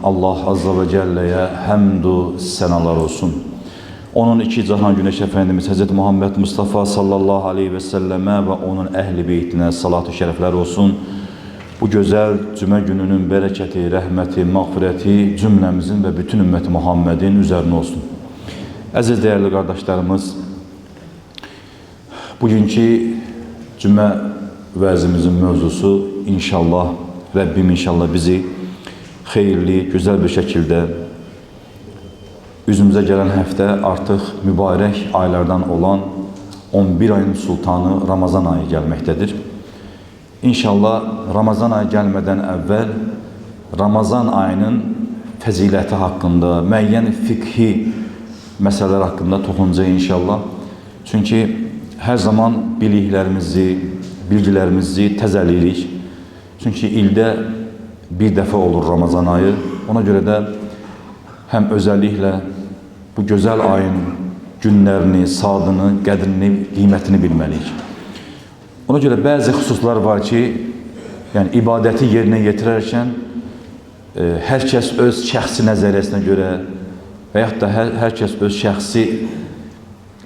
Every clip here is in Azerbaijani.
Allah Azze ve Celle'ye həmd senalar olsun. Onun iki cahan güneş Efendimiz Hz. Muhammed Mustafa sallallahu aleyhi ve selleme ve onun ehli beytine salatü şerefler olsun. Bu güzel cümle gününün bereketi, rahmeti, mağfireti cümlemizin ve bütün ümmeti Muhammed'in üzerine olsun. Aziz değerli kardeşlerimiz, bugünkü cümle vəzimizin mövzusu inşallah, Rabbim inşallah bizi hayırlı, güzel bir şekilde üzümüze gelen hafta artık mübarek aylardan olan 11 ayın sultanı Ramazan ayı gelmektedir. İnşallah Ramazan ayı gelmeden evvel Ramazan ayının fəziləti hakkında, müəyyən fikhi meseleler hakkında toxunacağıq inşallah. Çünkü her zaman bilgilerimizi təzəliyirik. Çünkü ilde bir defa olur Ramazan ayı. Ona göre de hem özellikle bu güzel ayın günlerini, saadını, qədrini, qiymətini bilməliyik. Ona göre bazı hususlar var ki, yani ibadeti yerine getirirken herkes öz şəxsi nəzəriyyəsinə görə və yaxud da herkes öz şəxsi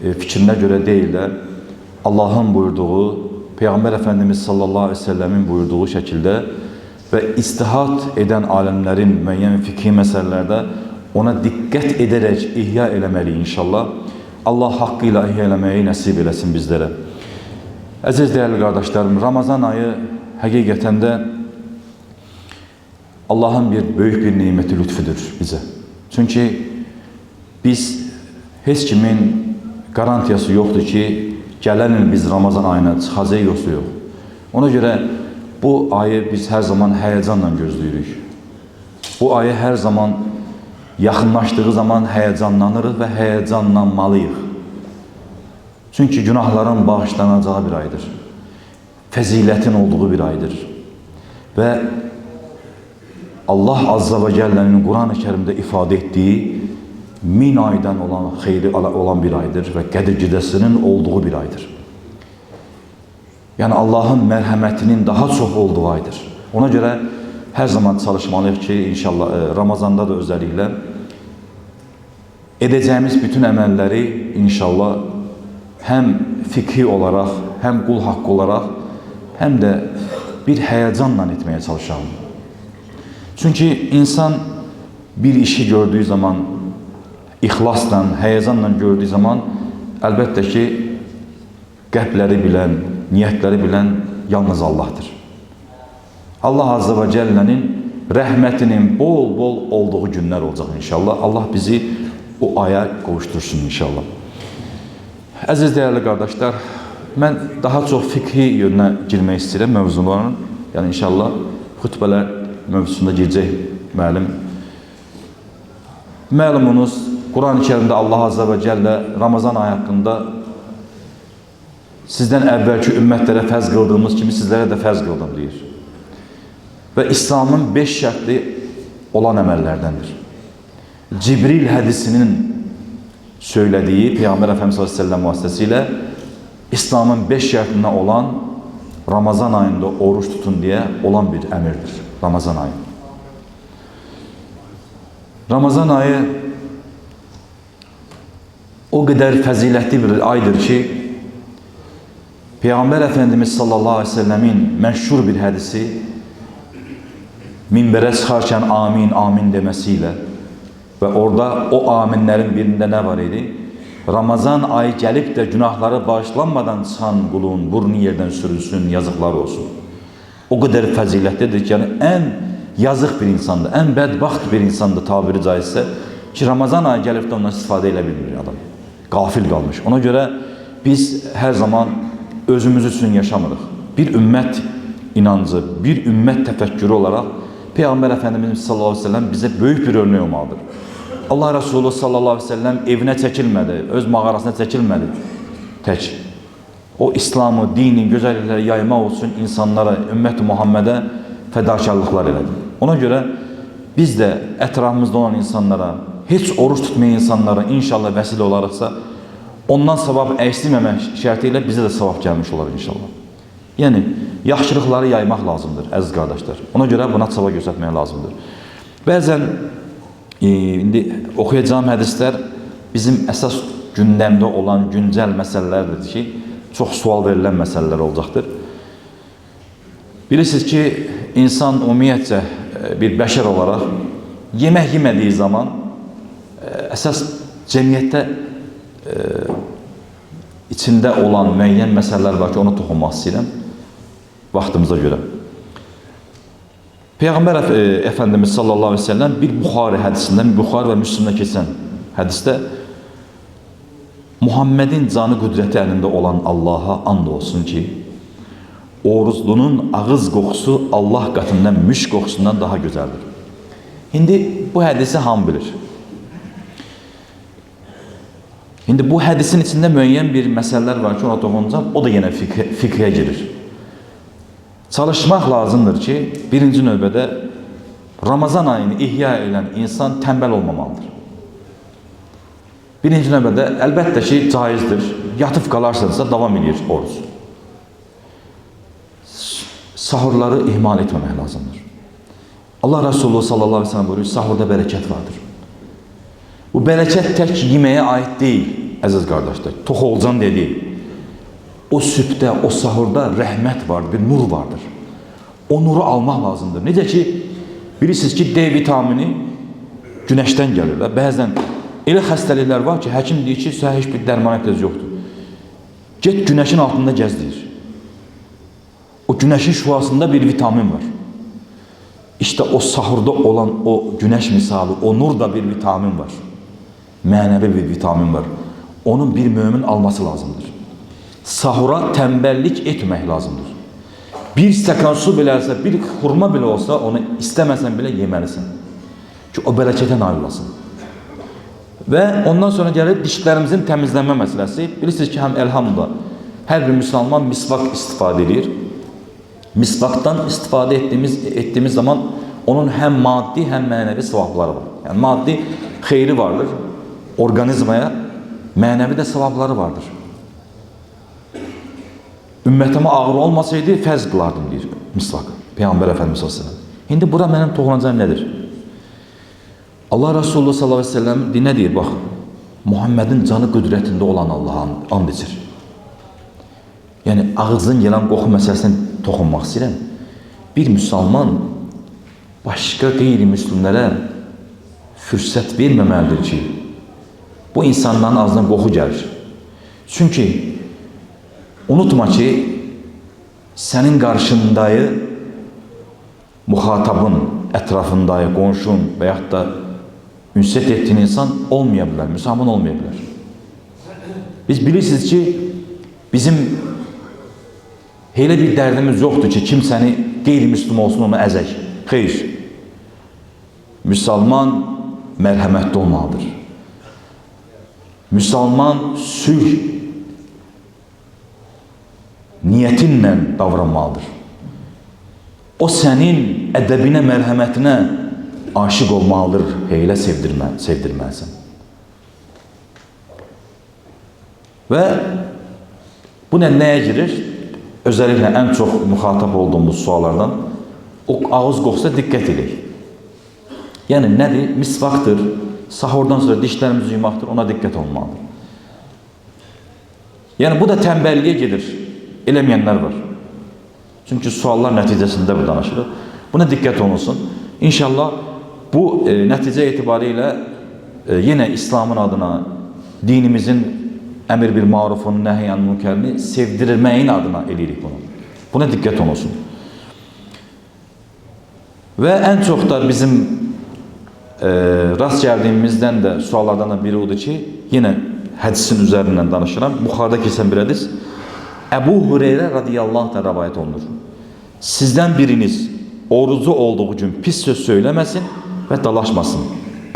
fikrinə görə değil de Allah'ın buyurduğu, Peygamber Efendimiz sallallahu aleyhi ve sellemin buyurduğu şekilde ve istihat eden alimlerin müəyyən fikri meselelerde ona dikkat ederek ihya eləməli inşallah. Allah hakkıyla ihya eləməyi nəsib eləsin bizlere. Aziz değerli kardeşlerim, Ramazan ayı hakikaten de Allah'ın büyük bir nimeti, lütfüdür bize. Çünkü biz heç kimin garantiyası yoktur ki, gələn il biz Ramazan ayına çıxacaq yoxsa yox. Ona göre bu ayı biz her zaman heyecanla gözləyirik. Bu ayı her zaman yaxınlaşdığı zaman heyecanlanırıq ve heyecanlanmalıyıq. Çünkü günahların bağışlanacağı bir aydır. Fəzilətin olduğu bir aydır. Ve Allah Azze ve Celle'nin Kur'an-ı Kerim'de ifade ettiği 1000 aydan olan xeyri olan bir aydır ve Qədir Gecəsinin olduğu bir aydır. Yani Allah'ın merhametinin daha çok olduğu aydır. Ona göre her zaman çalışmalıyıq ki, inşallah Ramazanda da özellikle edeceğimiz bütün emelleri inşallah hem fikri olarak, hem kul hakkı olarak, hem de bir heyecanla etmeye çalışalım. Çünkü insan bir işi gördüğü zaman, ihlasla, heyecanla gördüğü zaman elbette ki qəlbləri bilən, niyetleri bilen yalnız Allah'tır. Allah Azze ve Celle'nin rahmetinin bol bol olduğu günler olacak inşallah. Allah bizi o aya kavuştursun inşallah. Aziz değerli kardeşler, ben daha çok fikri yönüne girmek istedim mevzuların. Yani inşallah hutbeler mevzusunda girəcək müəllim. Məlumunuz, Kur'an-ı Kerim'de Allah Azze ve Celle Ramazan ayı hakkında sizden evvelki ümmetlere fərz kıldığımız kimi sizlere de fərz kıldım deyir. Ve İslam'ın 5 şərtli olan əməllərdəndir. Cibril hadisinin söylediği Peygamber Efendimiz sallallahu aleyhi ve sellem vasıtasıyla İslam'ın 5 şərtindən olan Ramazan ayında oruç tutun diye olan bir emirdir. Ramazan ayı. Ramazan ayı o kadar fəzilətli bir aydır ki, Peygamber Efendimiz sallallahu aleyhi ve sellemin meşhur bir hadisi, minbere çıkarken amin amin demesiyle ve orada o aminlerin birinde ne var idi? Ramazan ayı gelip de günahları bağışlanmadan çıkan kulun burnu yerden sürülsün, yazıklar olsun. O kadar fəzilətlidir ki, yani en yazık bir insandı, en bedbaxt bir insandı tabiri caizse ki Ramazan ayı gelip de ondan istifade elə bilmir adam. Gafil kalmış. Ona göre biz her zaman özümüz için yaşamırıq. Bir ümmet inancı, bir ümmet tefekkürü olarak Peygamber Efendimiz sallallahu aleyhi ve sellem bize büyük bir örnek olmalıdır. Allah Resulü sallallahu aleyhi ve sellem evine çekilmedi, öz mağarasına çekilmedi tek. O İslam'ı, dini, güzellikleri yayma olsun insanlara, ümmet-i Muhammed'e fedakarlıklar elədi. Ona göre biz de etrafımızda olan insanlara, hiç oruç tutmayan insanlara inşallah vesile olaraqsa ondan savab əksilməmək şərtiyle bize de savab gelmiş olar inşallah. Yani yaxşılıqları yaymaq lazımdır əziz qardaşlar. Ona göre buna çaba göstərmək lazımdır. Bəzən indi oxuyacağım hədislər bizim əsas gündəmdə olan güncəl məsələlərdir ki, çox sual verilən məsələlər olacaqdır. Bilirsiniz ki, insan ümumiyyətcə bir bəşər olaraq yemək yemədiyi zaman əsas cəmiyyətdə içində olan müəyyən məsələlər var ki, ona toxunmaq istəyirəm vaxtımıza görə. Peyğəmbər Efendimiz sallallahu aleyhi ve sellem bir Buxari hədisindən, Buxari və Müslimdə keçən hədisdə Muhammedin canı qüdrəti əlində olan Allaha and olsun ki, oruclunun ağız qoxusu Allah qatından müşk qoxusundan daha gözəldir. İndi bu hədisi hamı bilir. İndi bu hədisin içində müəyyən bir məsələlər var ki, ona toxunacağım, o da yenə fiqhə girir. Çalışmaq lazımdır ki, birinci növbədə Ramazan ayını ihya edən insan tənbəl olmamalıdır. Birinci növbədə əlbəttə ki, caizdir. Yatıb qalarsansa davam edir oruc. Sahurları ihmal etməmək lazımdır. Allah Resulü sallallahu aleyhi ve sellem buyuruyor, sahurda bərəkət vardır. Bu bərəkət tək yeməyə aid deyil, əziz qardaşlar. Tox olcan deyil. O sübhdə, o sahurda rəhmət vardır, bir nur vardır. O nuru almaq lazımdır. Necə ki, bilirsiniz ki, D vitamini günəşdən gəlir. Bəzən elə xəstəliklər var ki, həkim deyir ki, sənə heç bir dərman ehtiyacı yoxdur. Get günəşin altında gəzdir. O günəşin şüasında bir vitamin var. İşte o sahurda olan o günəş misalı, o nurda bir vitamin var. Mənəvi bir vitamin var. Onun bir mümin alması lazımdır. Sahura tembellik etmək lazımdır. Bir stəkan su bilərsə, bir xurma belə olsa, onu istəməsən belə yeməlisən. Ki, o bərəkətə nail olasın. Və ondan sonra gəlir dişlərimizin təmizlənmə məsələsi. Bilirsiniz ki, həm elhamdülillah, hər bir müsəlman misvak istifadə edir. Misvakdan istifadə etdiyimiz zaman onun həm maddi, həm mənəvi savabları var. Yəni, maddi xeyri vardır orqanizmaya, mənəvi də savabları vardır. Ümmətimə ağır olmasaydı, fərz qılardım, deyir misvakı. Peyğəmbər Efendimiz sallallahu aleyhi ve sellem. İndi bura mənim toxunacağım nədir? Allah Resulü sallallahu aleyhi ve sellem nə deyir? Bax, Muhammedin canı qüdrətində olan Allah'a and içir. Yəni, ağızdan gələn qoxu məsələsinə toxunmaq istəyirəm. Bir müsəlman başqa qeyri-müslimlərə fürsət verməməlidir ki, bu insanların ağzından qoxu gəlir. Çünki unutma ki, sənin qarşındayı muhatabın, ətrafındayı, qonşun və yaxud da ünsiyyət etdiyin insan olmaya bilər, müsəlman olmaya bilər. Biz bilirsiniz ki, bizim elə bir dərdimiz yoxdur ki, kim səni qeyri-müslim olsun, onu əzək. Xeyr. Müsəlman mərhəmətli olmalıdır. Müsəlman sülh niyyətinlə davranmalıdır. O sənin ədəbinə, mərhəmətinə aşiq olmalıdır, elə sevdirməlisən. Və bu nəyə girir? Özellikle en çok muhatap olduğumuz suallardan o ağız qoxusa diqqət edək. Yəni nədir? Misvaktır. Sahurdan sonra dişlərimizi yumaqdır. Ona diqqət olmalıdır. Yəni bu da tembelliğe gedir. Eləməyənlər var. Çünkü suallar nəticəsində bu danışılır. Buna diqqət olunsun. İnşallah bu nəticə etibariyle yine İslam'ın adına, dinimizin əmir bir marufun, nəhyan münkerini sevdirməyin adına eləyirik bunu. Buna diqqət olsun. Və ən çox da bizim rast gəldiyimizdən də suallardan da biri odur ki, yenə hədisin üzərindən danışıram. Buxarda keçən bir hədis. Əbu Hüreyrə radiyallahu anh rəvayət olunur. Sizdən biriniz orucu olduğu gün pis söz söyləməsin və dalaşmasın.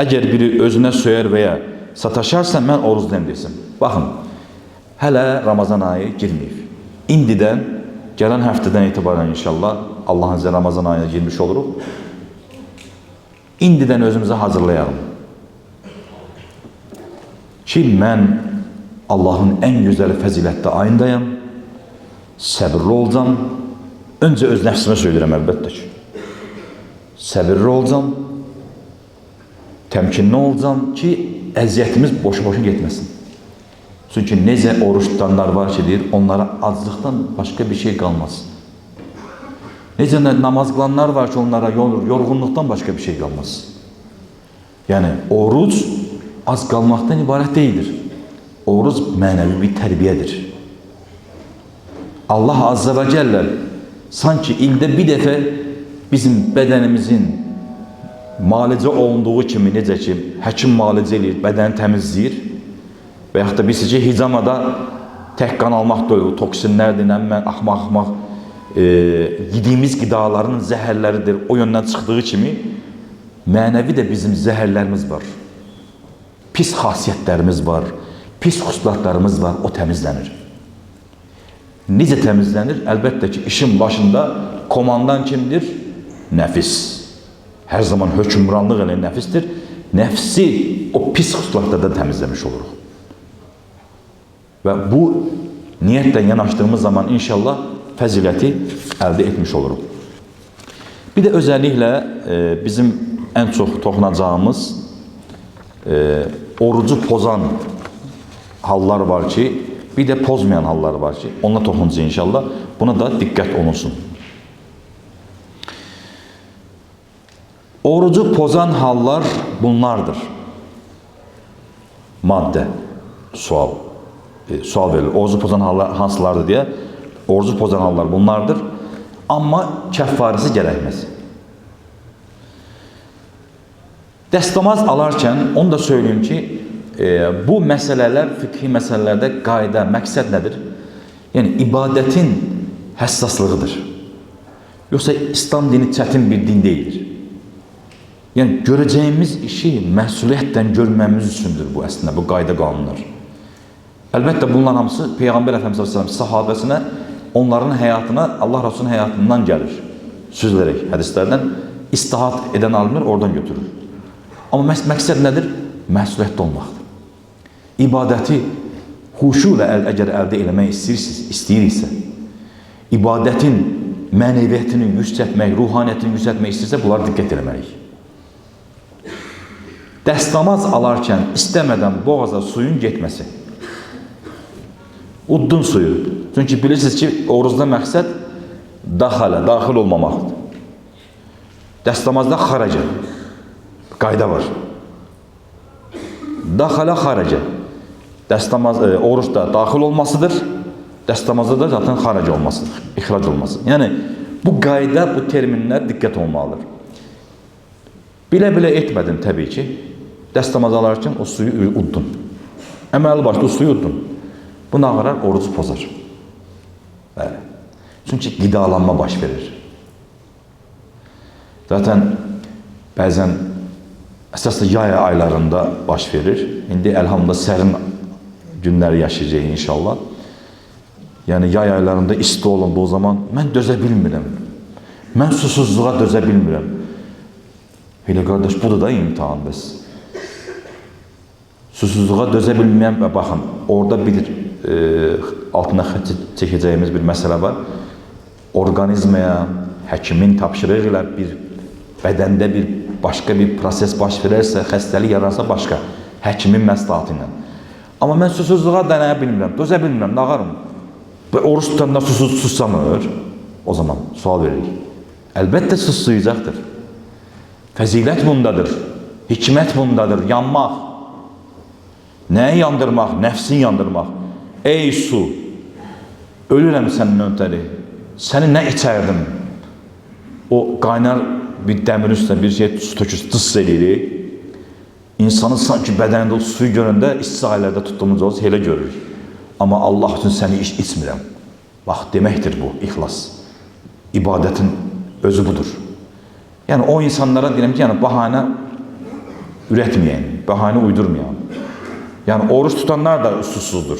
Əgər biri özünə söyər və ya sataşarsa mən orucluyam desin. Baxın, hələ Ramazan ayı girməyib. İndidən, gələn həftədən etibarən inşallah Allahın izniyle Ramazan ayına girmiş oluruq. İndidən özümüzü hazırlayalım. Ki mən Allahın ən gözəl fəzilətli ayındayım. Səbirli olacağım. Öncə öz nəfsimə söyləyirəm əlbəttə ki. Səbirli olacağım. Təmkinli olacağam ki, əziyyətimiz boşu-boşu getməsin. Çünki necə oruç tutanlar var ki, deyir, onlara aclıqdan başqa bir şey qalmaz. Necə namaz qılanlar var ki, onlara yorğunluqdan başqa bir şey qalmaz. Yəni, oruc az qalmaqdan ibarət deyildir. Oruc mənəvi bir tərbiyədir. Allah Azze və Cəllə sanki ildə bir dəfə bizim bədənimizin müalicə olunduğu kimi, necə ki, həkim müalicə edir, bədəni təmizləyir və yaxud da bilsin ki, hicamada tək qan almaq deyil, toksinlərdir, axmaq yediğimiz qidaların zəhərləridir, o yöndən çıxdığı kimi, mənəvi də bizim zəhərlərimiz var. Pis xasiyyətlərimiz var, pis xüsusiyyətlərimiz var, o təmizlənir. Necə təmizlənir? Əlbəttə ki, işin başında komandan kimdir? Nəfis. Hər zaman hökmranlıq eləyən nəfisdir. Nəfsi o pis xüsusiyyətlərdən təmizləmiş oluruq. Və bu niyyətlə yanaşdığımız zaman inşallah fəziləti əldə etmiş oluruq. Bir də özəlliklə bizim ən çox toxunacağımız orucu pozan hallar var ki, bir də pozmayan hallar var ki, onunla toxunacaq inşallah. Buna da diqqət olunsun. Orucu pozan hallar bunlardır. Maddə, sual verilir. Orucu pozan hallar hansılardır deyə. Orucu pozan hallar bunlardır. Amma kəffarəsi gərəkməz. Dəstəmaz alarkən onu da söyleyeyim ki, bu məsələlər, fikri məsələlərdə qayda, məqsəd nədir? Yəni, ibadətin həssaslığıdır. Yoxsa İslam dini çətin bir din deyildir. Yəni, görəcəyimiz işi məsuliyyətdən görməmiz üçündür bu əslində, bu qayda qanunlar. Əlbəttə, bunların hamısı Peyğəmbər Əfəndimiz s.ə.v sahabəsinə, onların həyatına, Allah Rasulunun həyatından gəlir. Süzülərək, hədislərdən istihat edən alimlər oradan götürür. Amma məqsəd nədir? Məsuliyyətdə olmaqdır. İbadəti xuşu ilə əgər əldə eləmək istəyirsə, ibadətin mənəviyyətini yüksəltmək, ruhaniyyətini yüksəltmək istəyirsə, bunlara diqqət eləməliyik. Dəstəmaz alarkən istəmədən boğaza suyun getməsi. Uddun suyu. Çünki bilirsiniz ki, orucda məqsəd daxil olmamaqdır. Dəstəmazda xaracə. Qayda var. Daxalə xaracə. Oruçda daxil olmasıdır. Dəstəmazda da zaten xaracə olmasıdır. İxrac olması. Yəni, bu qayda, bu terminlər diqqət olmalıdır. Bilə-bilə etmədin təbii ki. Dəstəmaz alarkən o suyu uddun. Əməli başda o suyu uddun. Bu nağarar, orucu pozar. Bəli. Çünki qidalanma baş verir. Zaten bəzən əsaslı yay aylarında baş verir. İndi əlhamdülillah sərin günləri yaşayacaq inşallah. Yəni yay aylarında isti olunduğu zaman mən dözə bilmirəm. Mən susuzluğa dözə bilmirəm. Elə qardaş, budur da imtihan bəs. Susuzluğa dözə bilməyəm və baxın, orada bir altına çəkəcəyimiz bir məsələ var. Orqanizmaya, həkimin tapşırığı ilə bir bədəndə bir başqa bir proses baş verərsə, xəstəlik yaransa başqa, həkimin məsləhəti ilə. Amma mən susuzluğa dənəyə bilmirəm, dözə bilmirəm, nağarım. Və oruç tutanda sussamır, o zaman sual veririk. Əlbəttə suslayacaqdır. Fəzilət bundadır, hikmət bundadır, yanmaq. Nəyi yandırmaq? Nəfsin yandırmaq. Ey su, ölürəm sənin öntəri, səni nə içərdim? O qaynar bir dəmir üstünə bir şey su tökür, tıs edir. İnsanın sanki bədənində o suyu görəndə isti aylarda tutduğumuz olsa elə görür. Amma Allah üçün səni içmirəm. Bax, deməkdir bu, ixlas. İbadətin özü budur. Yəni, o insanlara deyirəm ki, yəni, bahanə ürətməyən, bahanə uydurmayan. Yəni, oruç tutanlar da susuzdur.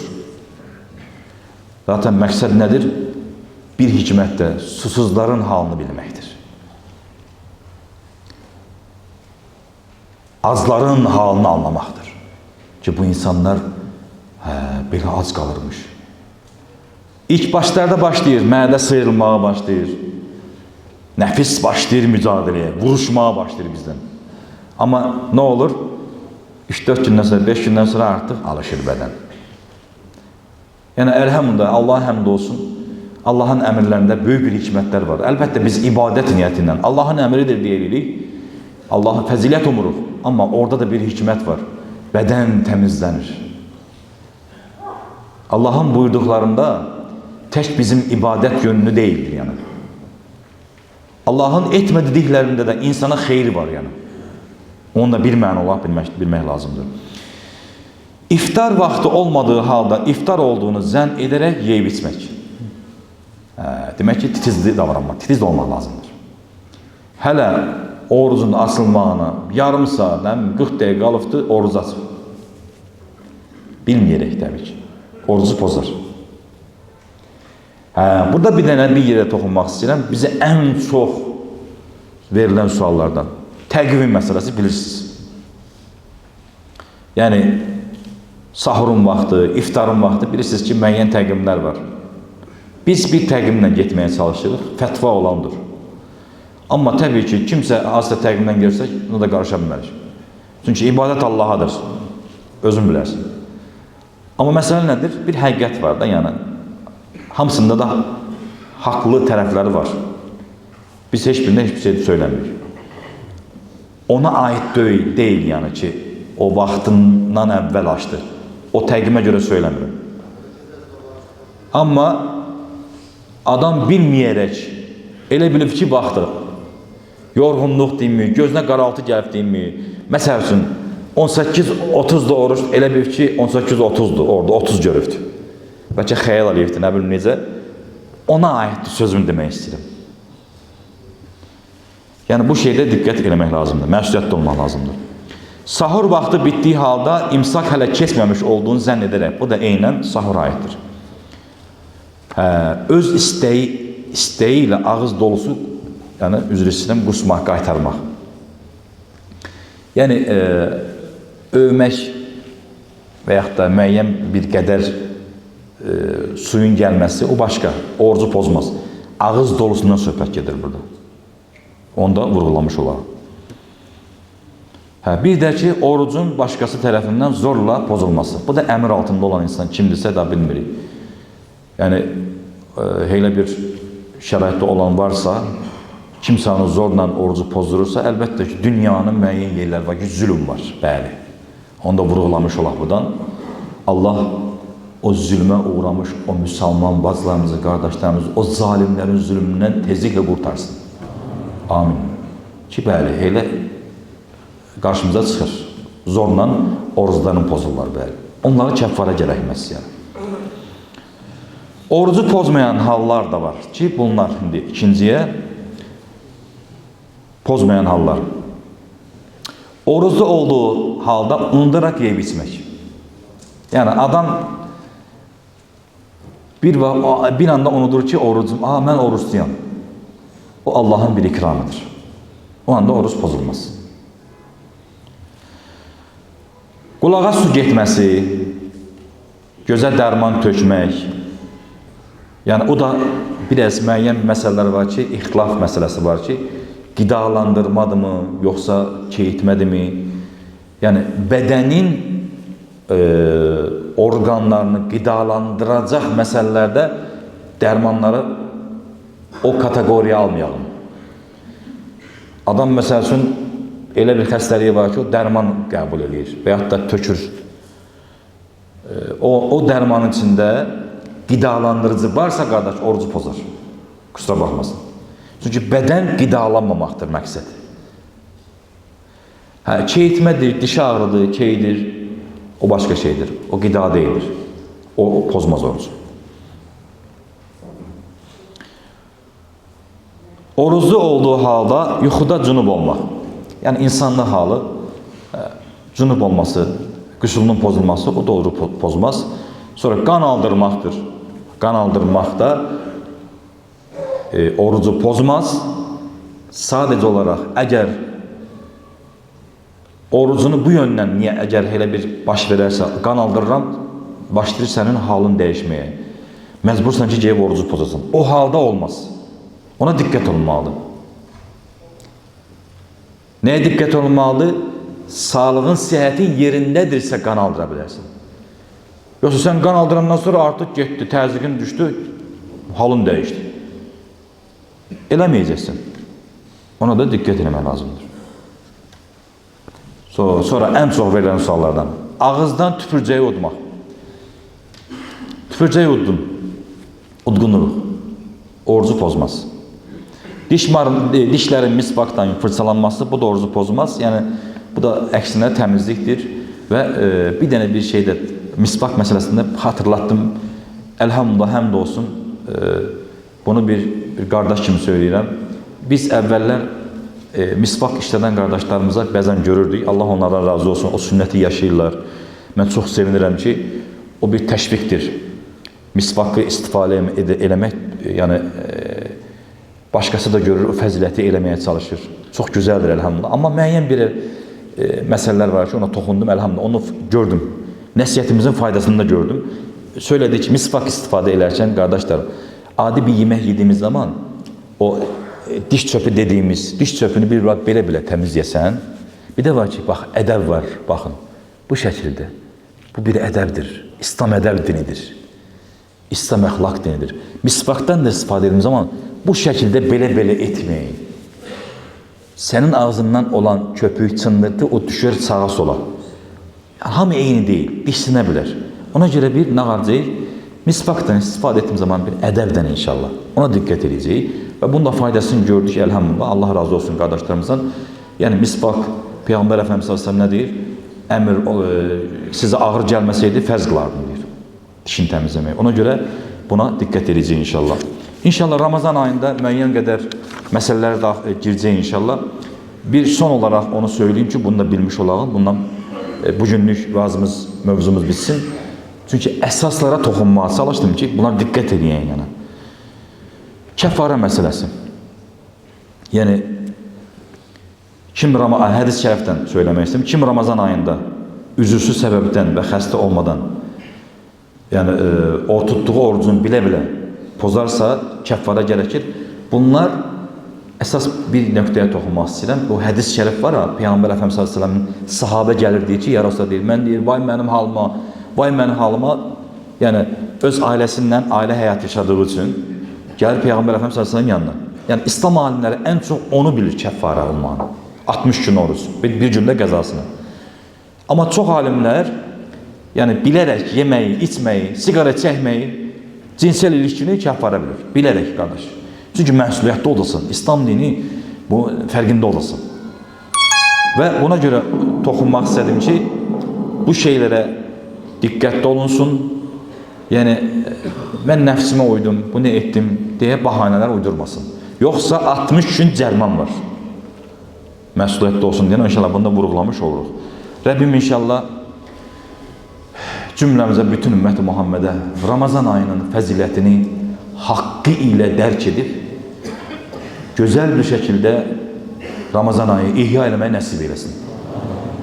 Zaten məqsəd nədir? Bir hikmətdə susuzların halını bilməkdir. Azların halını anlamaqdır. Ki, bu insanlar belə az qalırmış. İlk başlarda başlayır, mədə sıyrılmağa başlayır. Nəfis başlayır mücadiləyə, vuruşmağa başlayır bizdən. Amma nə olur? 3-4 gündən sonra, 5 gündən sonra artıq alışır bədən. Yəni, əlhəmdülillah, Allah'a həmd olsun. Allahın əmrlərində böyük bir hikmətlər var. Əlbəttə, biz ibadət niyyəti ilə, Allahın əmridir deyirik, Allah'a fəzilət umuruq. Amma orada da bir hikmət var. Bədən təmizlənir. Allahın buyurduqlarında tək bizim ibadət yönünü deyildir, yəni. Allahın etmə dediklərində də insana xeyri var, yəni. Onu da bir məna olaraq bilmək lazımdır. İftar vaxtı olmadığı halda iftar olduğunu zənn edərək yeyib içmək. Demək ki, titizli davranmaq, titiz olmaq lazımdır. Hələ orucun açılmağına yarım saat, 40 dəqiqə qalıbdır, oruc açıb. Bilməyərək təbii ki, orucu pozar. Burada bir dənə bir yerə toxunmaq istəyirəm. Bizə ən çox verilən suallardan. Təqvim məsələsi bilirsiniz. Yəni, sahurun vaxtı, iftarın vaxtı bilirsiniz ki, müəyyən təqvimlər var. Biz bir təqvimlə getməyə çalışırıq, fətva olandır. Amma təbii ki, kimsə hansısa təqvimdən görsək, buna da qarışa bilmərik. Çünki ibadət Allahadır, özün bilərsin. Amma məsələ nədir? Bir həqiqət var da, yəni, hamısında da haqlı tərəfləri var. Biz heç birində heç bir şey söyləmirik. Ona aid deyil, yəni ki, o vaxtından əvvəl açdı. O təqvimə görə söyləmirəm. Amma adam bilməyərək, elə bilib ki, vaxtı, yorğunluq deyilmi, gözünə qaraltı gəlib deyilmi, məsəl üçün, 18:30-da oruç, elə bilib ki, 18:30-dur, orada 30 görübdür. Bəlkə xəyal eləyibdir, nə bilim necə, ona aiddir sözümü demək istəyirəm. Yəni, bu şeydə diqqət eləmək lazımdır, məsuliyyətli olmaq lazımdır. Sahur vaxtı bitdiyi halda imsak hələ keçməmiş olduğunu zənn edərək, bu da eynən sahur aiddir. Öz istəyi ilə ağız dolusu, yəni üzr istəyirəm, qusmaq, qaytarmaq. Yəni, övmək və yaxud da müəyyən bir qədər suyun gəlməsi, o başqa, orucu pozmaz. Ağız dolusundan söhbət gedir burada. Onu da vurğulamış olaraq. Bir də ki, orucun başqası tərəfindən zorla pozulması. Bu da əmr altında olan insan kimdirsə də bilmirik. Yəni, elə bir şəraitdə olan varsa, kimsə onu zorla orucu pozdurursa, əlbəttə ki, dünyanın müəyyən yerləri var ki, zülüm var. Bəli. Onu da vurğulamış olaq buradan. Allah o zülmə uğramış, o müsəlman bacılarımızı, qardaşlarımızı, o zalimlərin zülmündən tezliklə qurtarsın. Amin. Ki, bəli, elə qarşımıza çıxır. Zorla oruclarını pozurlar, bəli. Onlara kəffara gərəkməz, yəni. Orucu pozmayan hallar da var ki, bunlar şimdi ikinciyə pozmayan hallar. Oruclu olduğu halda unudaraq yeyib içmək. Yəni, adam bir anda unudur ki, orucum, mən orucluyam. O Allahın bir ikramıdır. O anda oruç pozulmaz. Qulağa su getməsi, gözə dərman tökmək, yəni o da biraz müəyyən məsələlər var ki, ixtilaf məsələsi var ki, qidalandırmadımı, yoxsa keyitmədimi? Yəni, bədənin orqanlarını qidalandıracaq məsələlərdə dərmanları o kateqoriya almayalım. Adam məsəl üçün elə bir xəstəliyi var ki, o dərman qəbul edir və yaxud da tökür. O dərmanın içində qidalandırıcı varsa, qardaş, orucu pozar. Kusura baxmasın. Çünki bədən qidalanmamaqdır məqsəd. Keyitmədir, diş ağrıdır, keydir, o başqa şeydir. O qida deyildir. O pozmaz orucu. Oruclu olduğu halda yuxuda cünub olmaq. Yəni, insanlıq halı, cünub olması, qüsulunun pozulması, o doğru pozmaz. Sonra qan aldırmaqdır. Qan aldırmaq da orucu pozmaz. Sadəcə olaraq, əgər orucunu bu yöndən, niyə əgər elə bir baş verərsə, qan aldırıram, başlayır sənin halın dəyişməyə. Məcbursan ki, gəlib orucu pozasan. O halda olmaz. Ona diqqət olunmalıdır. Nəyə diqqət olmalı? Sağlığın, səhhətin yerindədirsə qan aldıra bilərsən. Yoxsa sən qan aldırandan sonra artıq getdi, təzyiqin düşdü, halın dəyişdi. Eləməyəcəksən. Ona da diqqət etmək lazımdır. Sonra ən çox verilən suallardan. Ağızdan tüpürcəyi udmaq. Tüpürcəyi uddun. Udğunluq. Orucu pozmaz. Dişlərin misvaqdan fırçalanması bu da orucu pozmaz. Yəni, bu da əksinə təmizlikdir. Və bir dənə bir şeydə misvaq məsələsində hatırlatdım. Elhamdülillah, həmd olsun. Bunu bir qardaş kimi söyləyirəm. Biz əvvəllər misvaq işlədən qardaşlarımıza bəzən görürdük. Allah onlardan razı olsun. O sünnəti yaşayırlar. Mən çox sevinirəm ki, o bir təşviqdir. Misvaqı istifadə eləmək, yəni başqası da görür, o fəziləti eləməyə çalışır. Çox gözəldir, elhamdülillah. Amma müəyyən bir məsələlər var ki, ona toxundum, elhamdülillah. Onu gördüm. Nəsiyyətimizin faydasını da gördüm. Söylədi ki, misvaq istifadə edərkən, qardaşlar, adi bir yemək yediğimiz zaman o diş çöpü dediğimiz, diş çöpünü bir belə təmizləyəsən, bir də var ki, bax, ədəb var, baxın, bu şəkildə. Bu bir ədəbdir. İslam ədəb dinidir. İslam əxlaq dinidir. Misvaqdan da istifadə edildiğimiz zaman bu şəkildə belə etməyin. Sənin ağzından olan köpük, çınırtı o düşür sağa sola. Yəni, hamı eyni deyil, dişsinə bilər. Ona görə bir nağarcayıq, misvaqdan istifadə etdiyim zaman bir ədəbdən inşallah. Ona diqqət edəcəyik və bunun da faydasını gördük, elhamdülillah. Allah razı olsun qardaşlarımızdan. Yəni, misvaq, Peyğəmbər Əfəndimiz s.ə.v nə deyir? Əmr sizə ağır gəlməsəydi, fərz qılardım deyir. Dişini təmizləmək. Ona görə buna diqqət edəcəyik inşallah. İnşallah Ramazan ayında müəyyən qədər məsələlərə də girəcək inşallah. Bir son olaraq onu söyleyeyim ki, bunu da bilmiş olalım. Bundan bugünlük vazımız, mövzumuz bitsin. Çünki əsaslara toxunmağa çalışdım ki, bunlar diqqət edin yəni. Kəffarə məsələsi. Yəni, hədis şərəfdən söyləmək istəyim. Kim Ramazan ayında üzürsüz səbəbdən və xəstə olmadan, yəni o tutduğu orucunu bilə-bilə pozarsa, kəffara gərəkir. Bunlar əsas bir nöqtəyə toxunmaq istəyirəm. Bu hədis şərif var ha, Peyğəmbər Əfəndimiz s.ə.v-in sahabə gəlir deyir ki, ya Rasulullah deyir, mən deyir, vay mənim halıma, yəni öz ailəsindən ailə həyat yaşadığı üçün gəlir Peyğəmbər Əfəndimiz s.ə.v-in yanına. Yəni İslam alimləri ən çox onu bilir kəffara olmağını. 60 gün oruc, bir gündə qəzasını. Amma çox alimlər, yəni bilərək yeməyi, içməyi, siqara çəkməyi, cinsel ilişkini kəffara bilir. Bilərək, qardaş. Çünki məsuliyyətli olasın. İslam dini bu fərqində olasın. Və buna görə toxunmaq istədim ki, bu şeylərə diqqətli olunsun. Yəni, mən nəfsimə uydum, bunu etdim deyə bahanələr uydurmasın. Yoxsa 60 gün cərman var. Məsuliyyətli olsun deyən, inşallah bunu da vurğulamış oluruq. Rəbbim inşallah cümləmizə, bütün ümmət-i Muhammedə Ramazan ayının fəzilətini haqqı ilə dərk edib, gözəl bir şəkildə Ramazan ayı ihya eləməyi nəsib eləsin.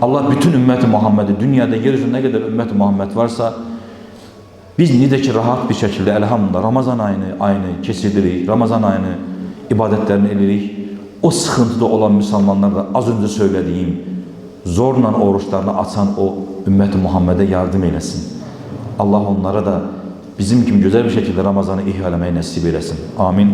Allah bütün ümmət-i Muhammedi, dünyada, yeryüzündə nə qədər ümmət-i Muhammed varsa, biz necə ki, rahat bir şəkildə, elhamdülillah, Ramazan ayını keçiririk, Ramazan ayını ibadətlərini edirik. O sıxıntıda olan müsəlmanlar da az öncə söylədiyim zorla oruçlarını açan o ümmət-i Muhammedə yardım eləsin. Allah onlara da bizim kimi gözəl bir şəkildə Ramazanı ihya eləməyi nəsib eləsin. Amin.